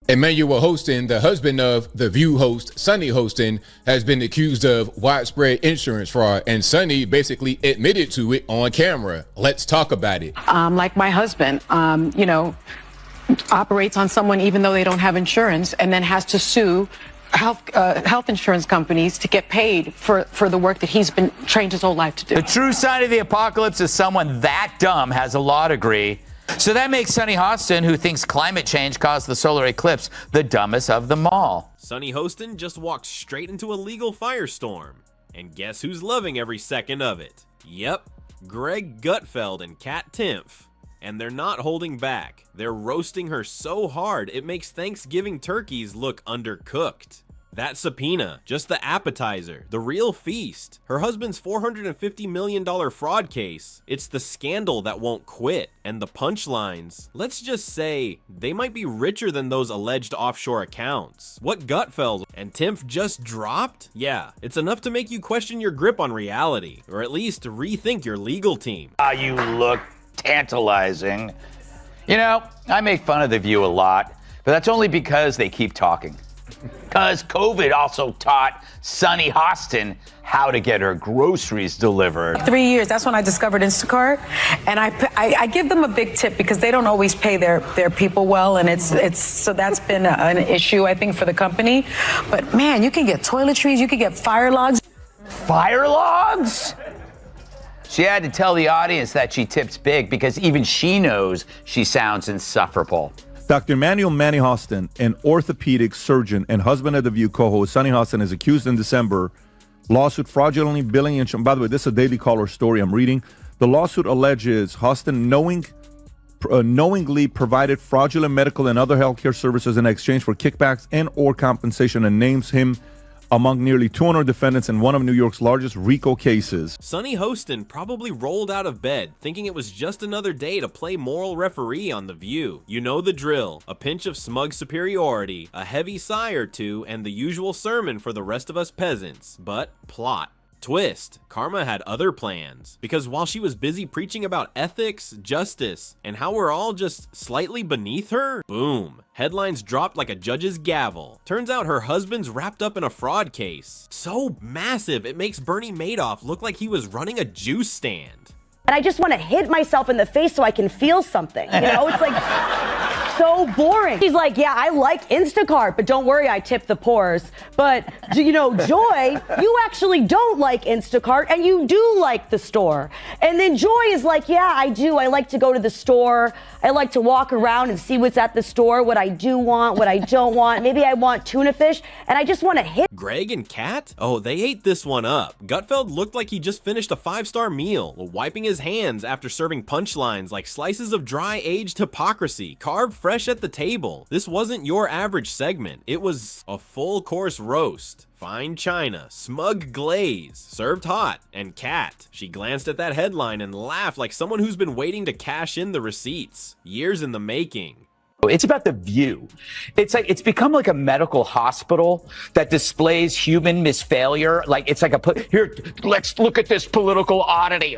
Emmanuel Hostin, the husband of The View host Sonny Hostin, has been accused of widespread insurance fraud, and Sonny basically admitted to it on camera. Let's talk about it. Like my husband, operates on someone even though they don't have insurance, and then has to sue health insurance companies to get paid for the work that he's been trained his whole life to do. The true sign of the apocalypse is someone that dumb has a law degree. So that makes Sonny Hostin, who thinks climate change caused the solar eclipse, the dumbest of them all. Sonny Hostin just walked straight into a legal firestorm. And guess who's loving every second of it? Yep, Greg Gutfeld and Kat Timpf. And they're not holding back. They're roasting her so hard it makes Thanksgiving turkeys look undercooked. That subpoena, just the appetizer, the real feast. Her husband's $450 million fraud case. It's the scandal that won't quit. And the punchlines, let's just say, they might be richer than those alleged offshore accounts. What Gutfeld and Timpf just dropped? Yeah, it's enough to make you question your grip on reality, or at least rethink your legal team. You look tantalizing. You know, I make fun of The View a lot, but that's only because they keep talking. Because COVID also taught Sonny Hostin how to get her groceries delivered. 3 years, that's when I discovered Instacart, and I give them a big tip because they don't always pay their people well, and it's so that's been an issue, I think, for the company. But man, you can get toiletries, you can get fire logs. Fire logs? She had to tell the audience that she tips big because even she knows she sounds insufferable. Dr. Emmanuel Manny Hostin, an orthopedic surgeon and husband of The View co-host Sonny Hostin, is accused in December lawsuit fraudulently billing insurance. By the way, this is a Daily Caller story I'm reading. The lawsuit alleges Hostin knowingly provided fraudulent medical and other healthcare services in exchange for kickbacks and or compensation, and names him among nearly 200 defendants in one of New York's largest RICO cases. Sonny Hostin probably rolled out of bed thinking it was just another day to play moral referee on The View. You know the drill, a pinch of smug superiority, a heavy sigh or two, and the usual sermon for the rest of us peasants. But plot. Twist. Karma had other plans. Because while she was busy preaching about ethics, justice, and how we're all just slightly beneath her, boom. Headlines dropped like a judge's gavel. Turns out her husband's wrapped up in a fraud case. So massive, it makes Bernie Madoff look like he was running a juice stand. And I just want to hit myself in the face so I can feel something. You know, it's like so boring. He's like, yeah, I like Instacart, but don't worry, I tip the poors. But, you know, Joy, you actually don't like Instacart, and you do like the store. And then Joy is like, yeah, I do. I like to go to the store. I like to walk around and see what's at the store, what I do want, what I don't want. Maybe I want tuna fish, and I just want to hit. Greg and Kat? Oh, they ate this one up. Gutfeld looked like he just finished a 5-star meal, wiping his hands after serving punchlines like slices of dry aged hypocrisy, carved fresh at the table. This wasn't your average segment. It was a full course roast. Fine china, smug glaze, served hot, and Kat. She glanced at that headline and laughed like someone who's been waiting to cash in the receipts. Years in the making. It's about The View. It's become like a medical hospital that displays human misfailure. Like it's like here, let's look at this political oddity.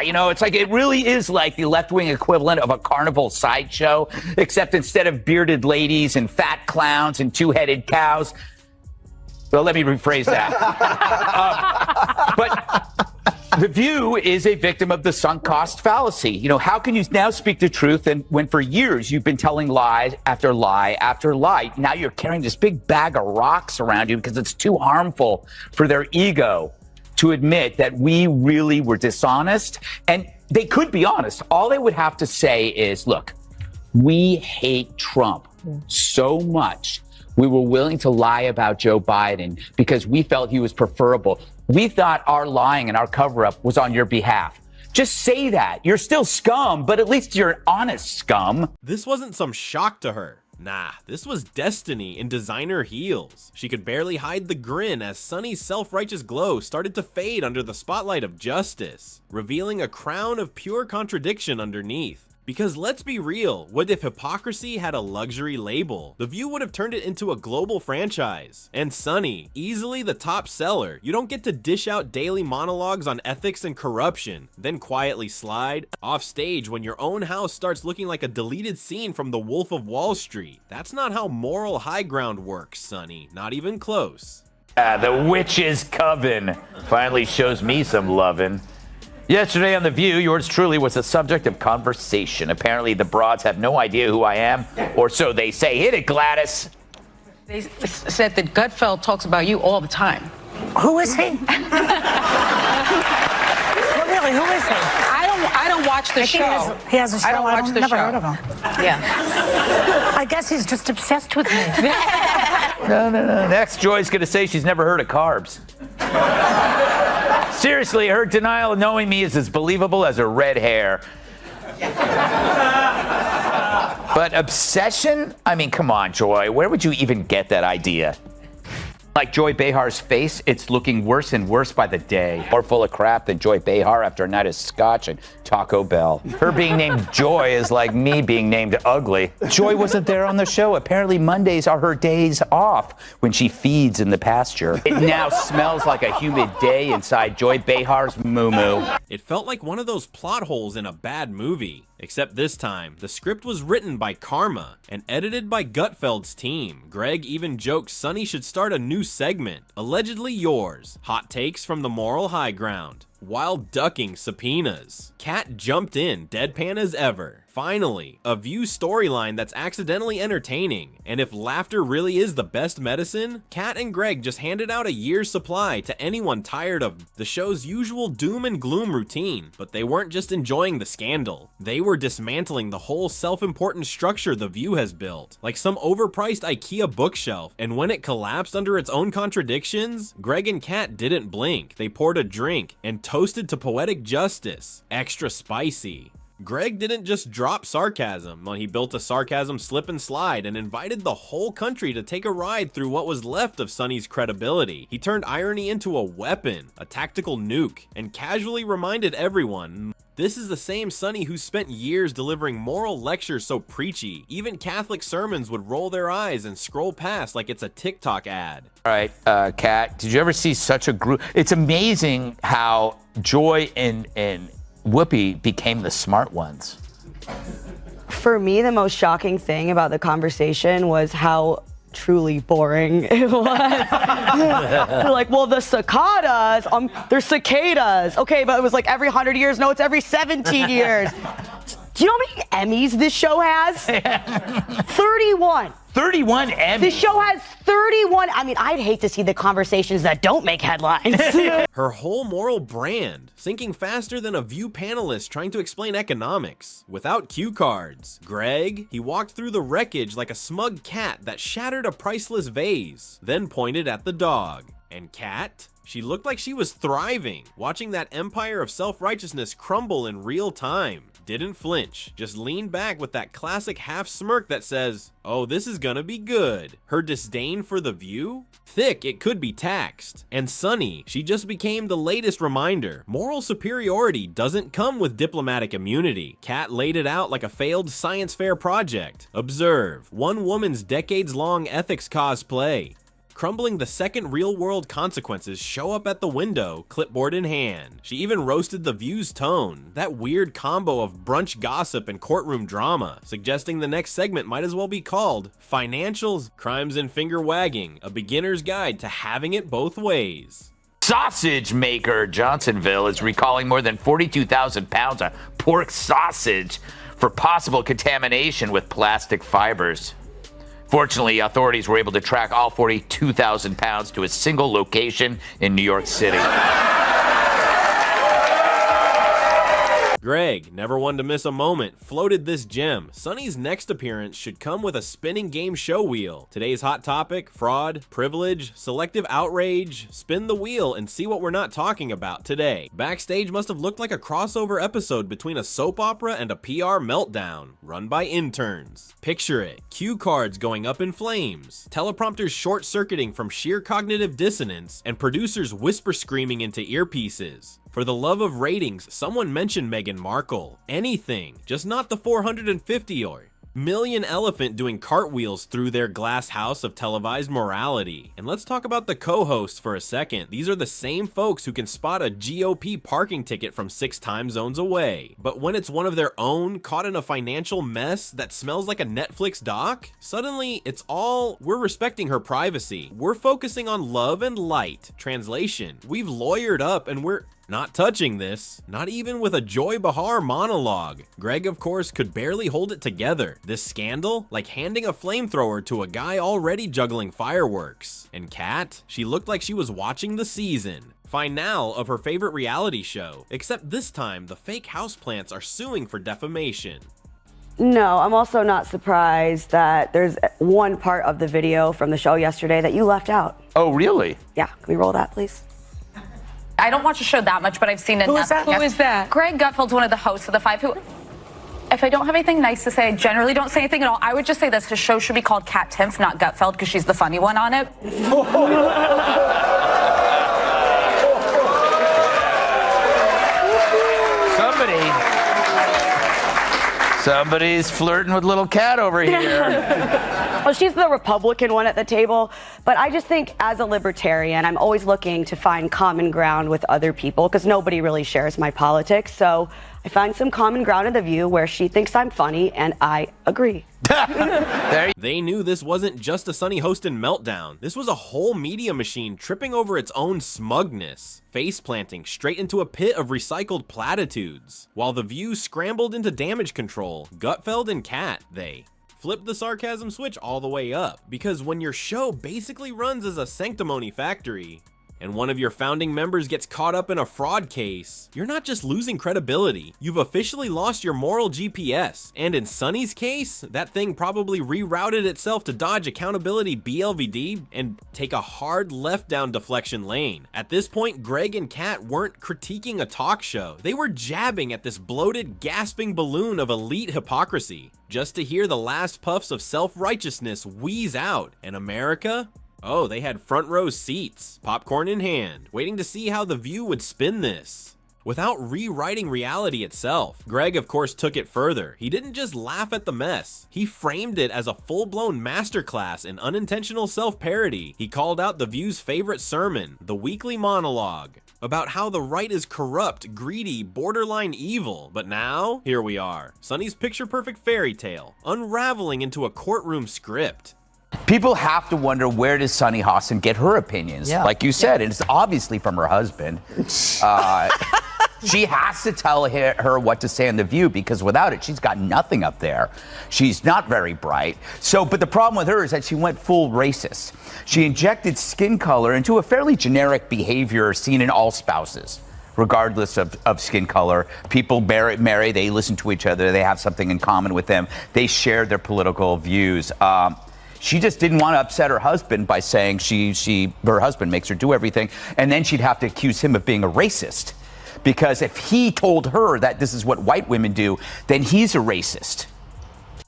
You know, it's like it really is like the left-wing equivalent of a carnival sideshow, except instead of bearded ladies and fat clowns and two-headed cows. Well, let me rephrase that. But The View is a victim of the sunk cost fallacy. You know, how can you now speak the truth and when for years you've been telling lie after lie after lie? Now you're carrying this big bag of rocks around you because it's too harmful for their ego to admit that we really were dishonest. And they could be honest. All they would have to say is, look, we hate Trump so much. We were willing to lie about Joe Biden because we felt he was preferable. We thought our lying and our cover-up was on your behalf. Just say that. You're still scum, but at least you're honest scum. This wasn't some shock to her. Nah, this was destiny in designer heels. She could barely hide the grin as Sonny's self-righteous glow started to fade under the spotlight of justice, revealing a crown of pure contradiction underneath. Because let's be real, what if hypocrisy had a luxury label? The View would have turned it into a global franchise. And Sunny, easily the top seller. You don't get to dish out daily monologues on ethics and corruption, then quietly slide off stage when your own house starts looking like a deleted scene from The Wolf of Wall Street. That's not how moral high ground works, Sunny. Not even close. The witch's coven finally shows me some lovin'. Yesterday on The View, yours truly was the subject of conversation. Apparently the broads have no idea who I am, or so they say. Hit it, Gladys. They said that Gutfeld talks about you all the time. Who is he? Really, who is he? I don't watch the show. He has a show. I don't watch the never show. heard of him. Yeah. I guess he's just obsessed with me. No. Next, Joy's gonna say she's never heard of carbs. Seriously, her denial of knowing me is as believable as her red hair. But obsession? I mean, come on, Joy. Where would you even get that idea? Like Joy Behar's face, it's looking worse and worse by the day. More full of crap than Joy Behar after a night of scotch and Taco Bell. Her being named Joy is like me being named ugly. Joy wasn't there on the show. Apparently Mondays are her days off when she feeds in the pasture. It now smells like a humid day inside Joy Behar's moo-moo. It felt like one of those plot holes in a bad movie. Except this time, the script was written by Karma and edited by Gutfeld's team. Greg even joked Sunny should start a new segment, allegedly yours. Hot takes from the moral high ground, while ducking subpoenas. Kat jumped in, deadpan as ever. Finally, a View storyline that's accidentally entertaining. And if laughter really is the best medicine, Kat and Greg just handed out a year's supply to anyone tired of the show's usual doom and gloom routine. But they weren't just enjoying the scandal. They were dismantling the whole self-important structure The View has built, like some overpriced IKEA bookshelf. And when it collapsed under its own contradictions, Greg and Kat didn't blink. They poured a drink and toasted to poetic justice. Extra spicy. Greg didn't just drop sarcasm when he built a sarcasm slip and slide and invited the whole country to take a ride through what was left of Sunny's credibility. He turned irony into a weapon, a tactical nuke, and casually reminded everyone, this is the same Sunny who spent years delivering moral lectures so preachy, even Catholic sermons would roll their eyes and scroll past like it's a TikTok ad. All right, Kat, did you ever see such a group? It's amazing how Joy and Whoopi became the smart ones. For me, the most shocking thing about the conversation was how truly boring it was. They're like, well, the cicadas, they're cicadas. Okay, but it was like every 100 years. No, it's every 17 years. Do you know how many Emmys this show has? 31. 31 Emmys. This show has 31. I mean, I'd hate to see the conversations that don't make headlines. Her whole moral brand, sinking faster than a View panelist trying to explain economics, without cue cards. Greg, he walked through the wreckage like a smug cat that shattered a priceless vase, then pointed at the dog. And Kat? She looked like she was thriving, watching that empire of self-righteousness crumble in real time. Didn't flinch, just leaned back with that classic half smirk that says, oh, this is gonna be good. Her disdain for The View? Thick, it could be taxed. And Sunny, she just became the latest reminder. Moral superiority doesn't come with diplomatic immunity. Kat laid it out like a failed science fair project. Observe, one woman's decades-long ethics cosplay. Crumbling the second real-world consequences show up at the window, clipboard in hand. She even roasted The View's tone, that weird combo of brunch gossip and courtroom drama, suggesting the next segment might as well be called Financials, Crimes and Finger Wagging, a beginner's guide to having it both ways. Sausage maker Johnsonville is recalling more than 42,000 pounds of pork sausage for possible contamination with plastic fibers. Fortunately, authorities were able to track all 42,000 pounds to a single location in New York City. Greg, never one to miss a moment, floated this gem. Sunny's next appearance should come with a spinning game show wheel. Today's hot topic, fraud, privilege, selective outrage. Spin the wheel and see what we're not talking about today. Backstage must have looked like a crossover episode between a soap opera and a PR meltdown, run by interns. Picture it, cue cards going up in flames, teleprompters short-circuiting from sheer cognitive dissonance, and producers whisper screaming into earpieces. For the love of ratings, someone mentioned Meghan Markle. Anything, just not the 450 or million elephant doing cartwheels through their glass house of televised morality. And let's talk about the co-hosts for a second. These are the same folks who can spot a GOP parking ticket from 6 time zones away. But when it's one of their own caught in a financial mess that smells like a Netflix doc, suddenly it's all, we're respecting her privacy. We're focusing on love and light. Translation, we've lawyered up and we're not touching this, not even with a Joy Behar monologue. Greg, of course, could barely hold it together. This scandal, like handing a flamethrower to a guy already juggling fireworks. And Kat, she looked like she was watching the season finale of her favorite reality show, except this time the fake houseplants are suing for defamation. No, I'm also not surprised that there's one part of the video from the show yesterday that you left out. Oh, really? Yeah, can we roll that, please? I don't watch the show that much, but I've seen enough. Who is that? Greg Gutfeld's one of the hosts of The Five, who, if I don't have anything nice to say, I generally don't say anything at all. I would just say this, his show should be called Kat Timpf, not Gutfeld, because she's the funny one on it. Somebody's flirting with little Kat over here. Well, she's the Republican one at the table, but I just think as a libertarian, I'm always looking to find common ground with other people because nobody really shares my politics. So I find some common ground in The View where she thinks I'm funny and I agree. They knew this wasn't just a Sunny Hostin meltdown. This was a whole media machine tripping over its own smugness, face planting straight into a pit of recycled platitudes. While The View scrambled into damage control, Gutfeld and Kat, they flipped the sarcasm switch all the way up. Because when your show basically runs as a sanctimony factory, and one of your founding members gets caught up in a fraud case, you're not just losing credibility, you've officially lost your moral GPS. And in Sunny's case, that thing probably rerouted itself to dodge accountability BLVD and take a hard left down deflection lane. At this point, Greg and Kat weren't critiquing a talk show. They were jabbing at this bloated, gasping balloon of elite hypocrisy, just to hear the last puffs of self-righteousness wheeze out. And America? Oh, they had front row seats, popcorn in hand, waiting to see how The View would spin this. Without rewriting reality itself, Greg of course took it further. He didn't just laugh at the mess. He framed it as a full-blown masterclass in unintentional self-parody. He called out The View's favorite sermon, the weekly monologue, about how the right is corrupt, greedy, borderline evil. But now, here we are, Sunny's picture-perfect fairy tale, unraveling into a courtroom script. People have to wonder, where does Sunny Hostin get her opinions? Yeah. Like you said, and it's obviously from her husband. She has to tell her what to say on The View, because without it, she's got nothing up there. She's not very bright. But the problem with her is that she went full racist. She injected skin color into a fairly generic behavior seen in all spouses, regardless of skin color. People marry, they listen to each other, they have something in common with them, they share their political views. She just didn't want to upset her husband by saying her husband makes her do everything, and then she'd have to accuse him of being a racist. Because if he told her that this is what white women do, then he's a racist.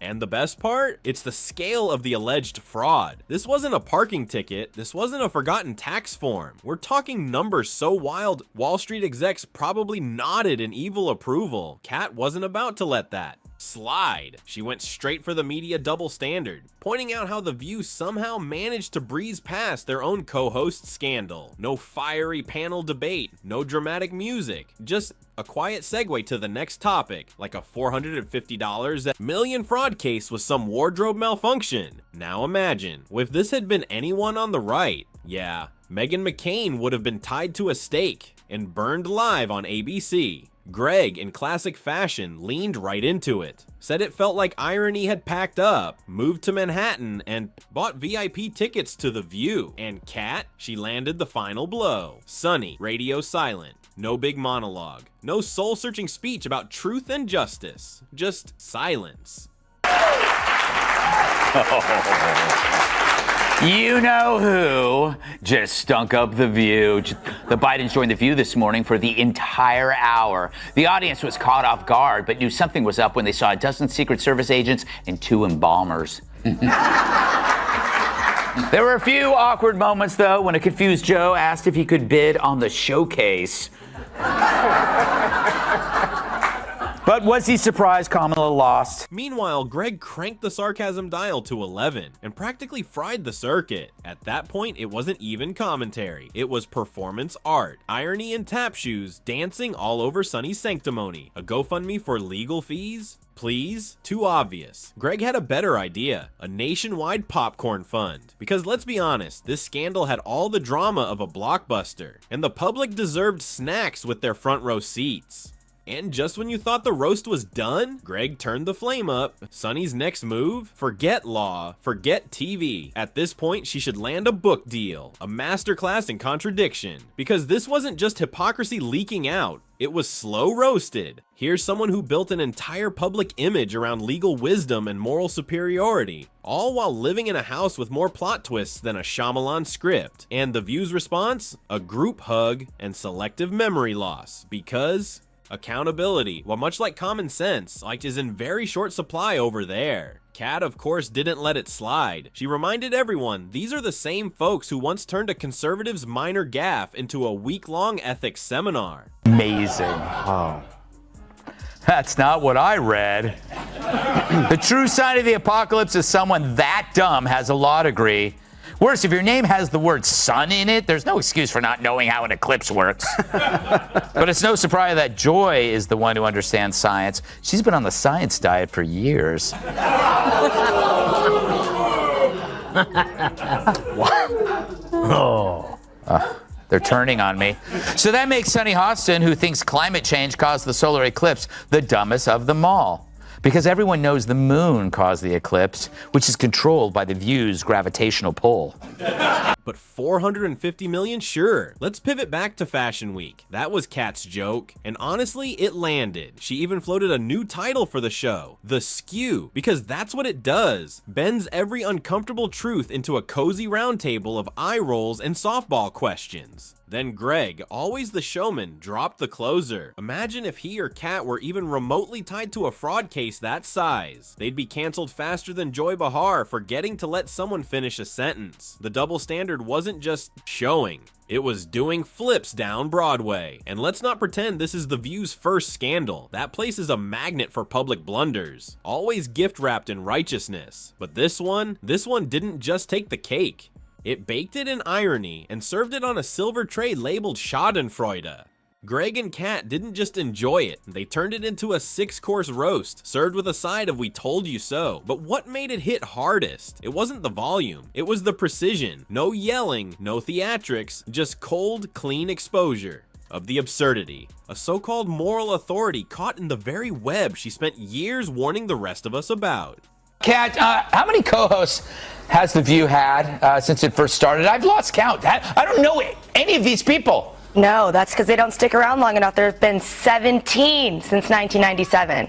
And the best part? It's the scale of the alleged fraud. This wasn't a parking ticket. This wasn't a forgotten tax form. We're talking numbers so wild, Wall Street execs probably nodded in evil approval. Kat wasn't about to let that slide. She went straight for the media double standard, pointing out how The View somehow managed to breeze past their own co-host scandal. No fiery panel debate, no dramatic music, just a quiet segue to the next topic, like a $450 million fraud case with some wardrobe malfunction. Now imagine, if this had been anyone on the right, yeah, Meghan McCain would have been tied to a stake and burned live on ABC. Greg, in classic fashion, leaned right into it, said it felt like irony had packed up, moved to Manhattan, and bought VIP tickets to The View. And Kat, she landed the final blow. Sunny, radio silent, no big monologue, no soul-searching speech about truth and justice, just silence. You know who just stunk up The View. The Bidens joined The View this morning for the entire hour. The audience was caught off guard, but knew something was up when they saw a dozen Secret Service agents and 2 embalmers. There were a few awkward moments, though, when a confused Joe asked if he could bid on the showcase. But was he surprised Kamala lost? Meanwhile, Greg cranked the sarcasm dial to 11 and practically fried the circuit. At that point, it wasn't even commentary. It was performance art, irony and tap shoes dancing all over Sonny's sanctimony. A GoFundMe for legal fees? Please? Too obvious. Greg had a better idea, a nationwide popcorn fund. Because let's be honest, this scandal had all the drama of a blockbuster, and the public deserved snacks with their front row seats. And just when you thought the roast was done, Greg turned the flame up. Sonny's next move? Forget law, forget TV. At this point, she should land a book deal, a masterclass in contradiction. Because this wasn't just hypocrisy leaking out, it was slow roasted. Here's someone who built an entire public image around legal wisdom and moral superiority, all while living in a house with more plot twists than a Shyamalan script. And The View's response? A group hug and selective memory loss. Because accountability, well, much like common sense, is in very short supply over there. Kat, of course, didn't let it slide. She reminded everyone these are the same folks who once turned a conservative's minor gaffe into a week-long ethics seminar. Amazing. Oh. That's not what I read. The true sign of the apocalypse is someone that dumb has a law degree. Worse, if your name has the word sun in it, there's no excuse for not knowing how an eclipse works. But it's no surprise that Joy is the one who understands science. She's been on the science diet for years. They're turning on me. So that makes Sonny Hostin, who thinks climate change caused the solar eclipse, the dumbest of them all. Because everyone knows the moon caused the eclipse, which is controlled by the View's gravitational pull. But 450 million? Sure. Let's pivot back to Fashion Week. That was Kat's joke, and honestly, it landed. She even floated a new title for the show, The Skew, because that's what it does. Bends every uncomfortable truth into a cozy roundtable of eye rolls and softball questions. Then Greg, always the showman, dropped the closer. Imagine if he or Kat were even remotely tied to a fraud case that size. They'd be canceled faster than Joy Behar, forgetting to let someone finish a sentence. The double standard wasn't just showing. It was doing flips down Broadway. And let's not pretend this is The View's first scandal. That place is a magnet for public blunders, always gift wrapped in righteousness. But this one didn't just take the cake. It baked it in irony and served it on a silver tray labeled Schadenfreude. Greg and Kat didn't just enjoy it, they turned it into a 6-course roast, served with a side of "we told you so." But what made it hit hardest? It wasn't the volume, it was the precision. No yelling, no theatrics, just cold, clean exposure of the absurdity. A so-called moral authority caught in the very web she spent years warning the rest of us about. Kat, how many co-hosts has The View had since it first started? I've lost count. I don't know any of these people. No, that's because they don't stick around long enough. There have been 17 since 1997.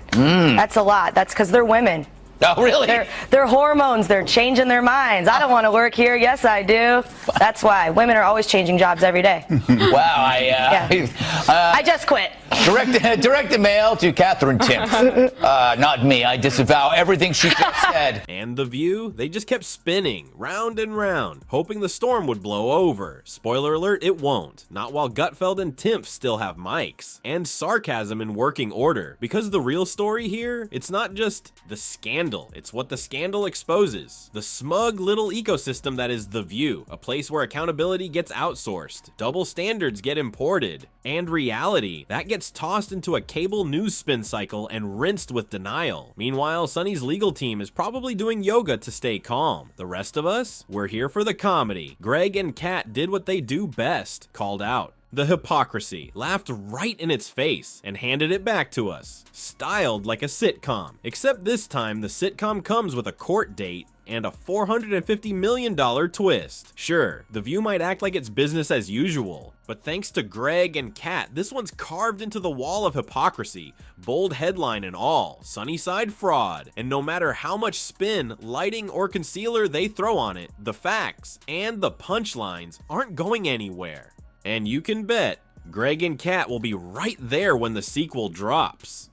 That's a lot. That's because they're women. Oh, really? Their hormones, they're changing their minds. I don't want to work here. Yes, I do. That's why. Women are always changing jobs every day. Wow, I just quit. Direct mail to Catherine Timpf. Not me. I disavow everything she just said. And The View, they just kept spinning, round and round, hoping the storm would blow over. Spoiler alert, it won't. Not while Gutfeld and Timpf still have mics. And sarcasm in working order. Because the real story here, it's not just the scandal. It's what the scandal exposes. The smug little ecosystem that is The View. A place where accountability gets outsourced. Double standards get imported. And reality, that gets tossed into a cable news spin cycle and rinsed with denial. Meanwhile, Sonny's legal team is probably doing yoga to stay calm. The rest of us, we're here for the comedy. Greg and Kat did what they do best, called out the hypocrisy, laughed right in its face, and handed it back to us, styled like a sitcom. Except this time, the sitcom comes with a court date and a $450 million twist. Sure, The View might act like it's business as usual, but thanks to Greg and Kat, this one's carved into the wall of hypocrisy, bold headline and all, Sunnyside fraud. And no matter how much spin, lighting, or concealer they throw on it, the facts and the punchlines aren't going anywhere. And you can bet Greg and Kat will be right there when the sequel drops.